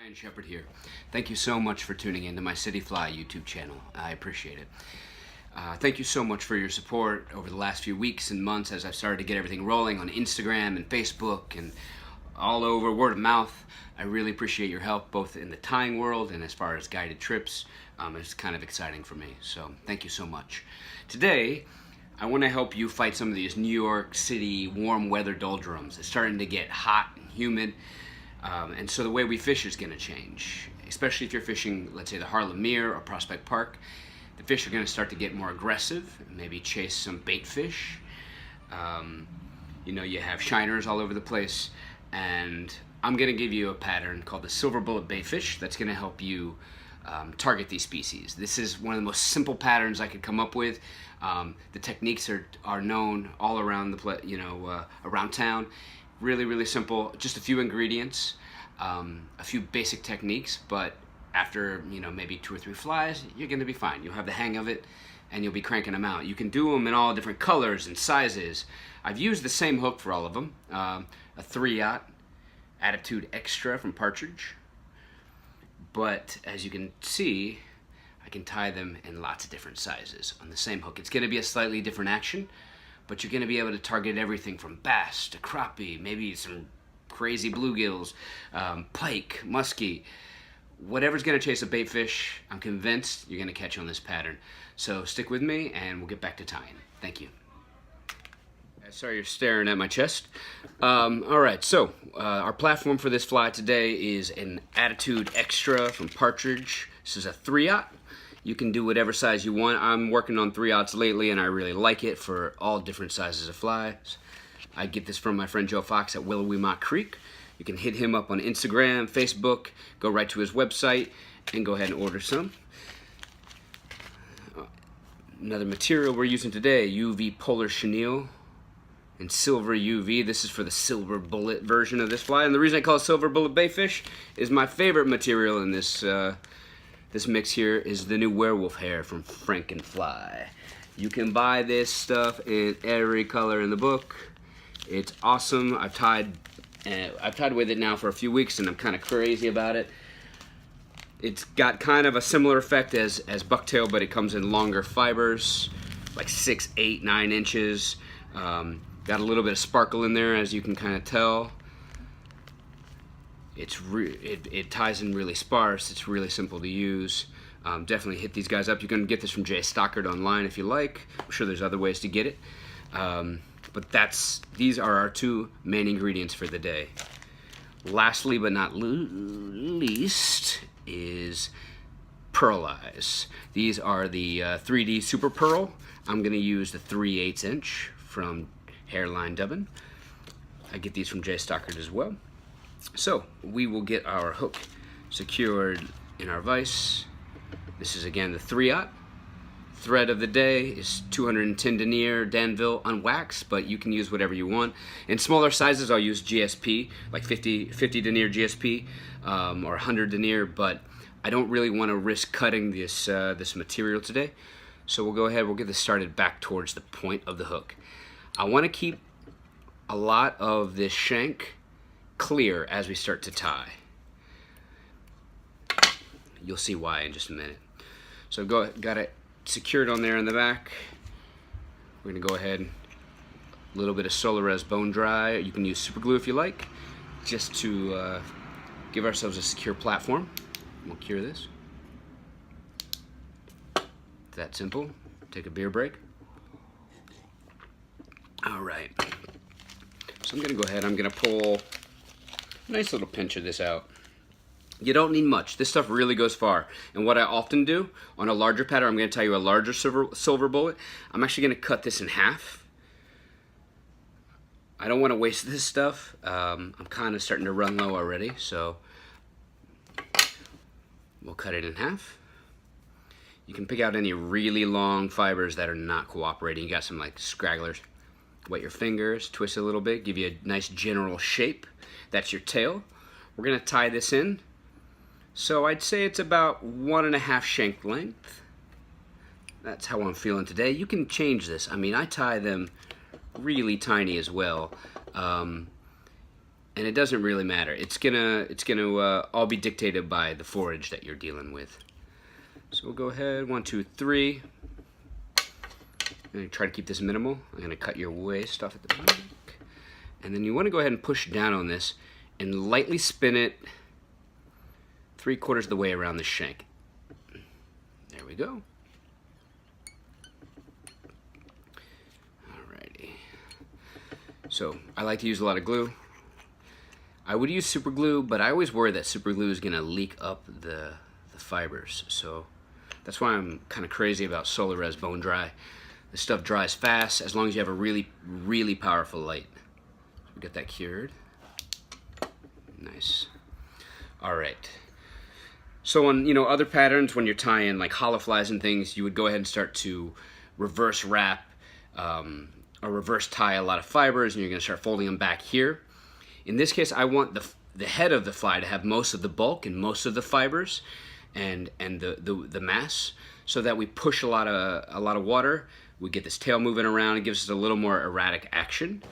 Ryan Shepherd here. Thank you so much for tuning in to my City Fly YouTube channel. I appreciate it. Thank you so much for your support over the last few weeks and months as I've started to get everything rolling on Instagram and Facebook and all over, word of mouth. I really appreciate your help both in the tying world and as far as guided trips. It's kind of exciting for me, so thank you so much. Today, I want to help you fight some of these New York City warm weather doldrums. It's starting to get hot and humid. And so the way we fish is going to change, especially if you're fishing, let's say, the Harlem Mere or Prospect Park. The fish are going to start to get more aggressive, maybe chase some bait fish. You have shiners all over the place, and I'm going to give you a pattern called the silver bullet baitfish that's going to help you target these species. This is one of the most simple patterns I could come up with. The techniques are known all around around town. Really simple, just a few ingredients, a few basic techniques, but after maybe 2 or 3 flies, you're going to be fine. You'll have the hang of it and you'll be cranking them out. You can do them in all different colors and sizes. I've used the same hook for all of them, a 3/0 Attitude Extra from Partridge, but as you can see, I can tie them in lots of different sizes on the same hook. It's going to be a slightly different action, but you're going to be able to target everything from bass to crappie, maybe some crazy bluegills, pike, muskie, whatever's going to chase a bait fish. I'm convinced you're going to catch on this pattern. So stick with me and we'll get back to tying. Thank you. Sorry you're staring at my chest. Alright, so our platform for this fly today is an Attitude Extra from Partridge. This is a 3/0. You can do whatever size you want. I'm working on 3/0s lately and I really like it for all different sizes of flies. I get this from my friend Joe Fox at Willowy Mock Creek. You can hit him up on Instagram, Facebook, go right to his website and go ahead and order some. Another material we're using today, UV Polar Chenille and Silver UV. This is for the silver bullet version of this fly. And the reason I call it silver bullet baitfish is my favorite material in this this mix here is the new werewolf hair from Frankenfly. You can buy this stuff in every color in the book. It's awesome. I've tied with it now for a few weeks and I'm kind of crazy about it. It's got kind of a similar effect as bucktail, but it comes in longer fibers, like 6, 8, 9 inches. Got a little bit of sparkle in there, as you can kind of tell. It ties in really sparse. It's really simple to use. Definitely hit these guys up. You can get this from Jay Stockard online if you like. I'm sure there's other ways to get it. But these are our 2 main ingredients for the day. Lastly but not least is pearl eyes. These are the 3D Super Pearl. I'm going to use the 3/8 inch from Hairline Dubbin. I get these from Jay Stockard as well. So we will get our hook secured in our vise. This is again the 3/0. Thread of the day is 210 denier Danville unwaxed, but you can use whatever you want. In smaller sizes, I'll use GSP, like 50 denier GSP or 100 denier, but I don't really want to risk cutting this material today. So we'll go ahead, we'll get this started back towards the point of the hook. I want to keep a lot of this shank clear as we start to tie. You'll see why in just a minute. So got it secured on there in the back. We're gonna go ahead, a little bit of Solarez bone dry. You can use super glue if you like, just to give ourselves a secure platform. We'll cure this. It's that simple. Take a beer break. All right. So I'm gonna go ahead. I'm gonna pull a nice little pinch of this out. You don't need much. This stuff really goes far. And what I often do on a larger pattern, I'm going to tell you a larger silver bullet. I'm actually going to cut this in half. I don't want to waste this stuff. I'm kind of starting to run low already, so we'll cut it in half. You can pick out any really long fibers that are not cooperating. You got some like scragglers. Wet your fingers, twist it a little bit, give you a nice general shape. That's your tail. We're going to tie this in. So I'd say it's about 1.5 shank length. That's how I'm feeling today. You can change this. I mean, I tie them really tiny as well. and it doesn't really matter. It's gonna all be dictated by the forage that you're dealing with. So we'll go ahead, 1, 2, 3. I'm gonna try to keep this minimal. I'm gonna cut your waist off at the back. And then you wanna go ahead and push down on this and lightly spin it 3/4 of the way around the shank. There we go. Alrighty. So I like to use a lot of glue. I would use super glue, but I always worry that super glue is gonna leak up the fibers. So that's why I'm kind of crazy about Solarez Bone Dry. This stuff dries fast as long as you have a really, really powerful light. We get that cured. Nice. All right. So on other patterns, when you're tying like hollow flies and things, you would go ahead and start to reverse wrap or reverse tie a lot of fibers, and you're going to start folding them back here. In this case, I want the head of the fly to have most of the bulk and most of the fibers and the mass, so that we push a lot of water. We get this tail moving around. It gives us a little more erratic action.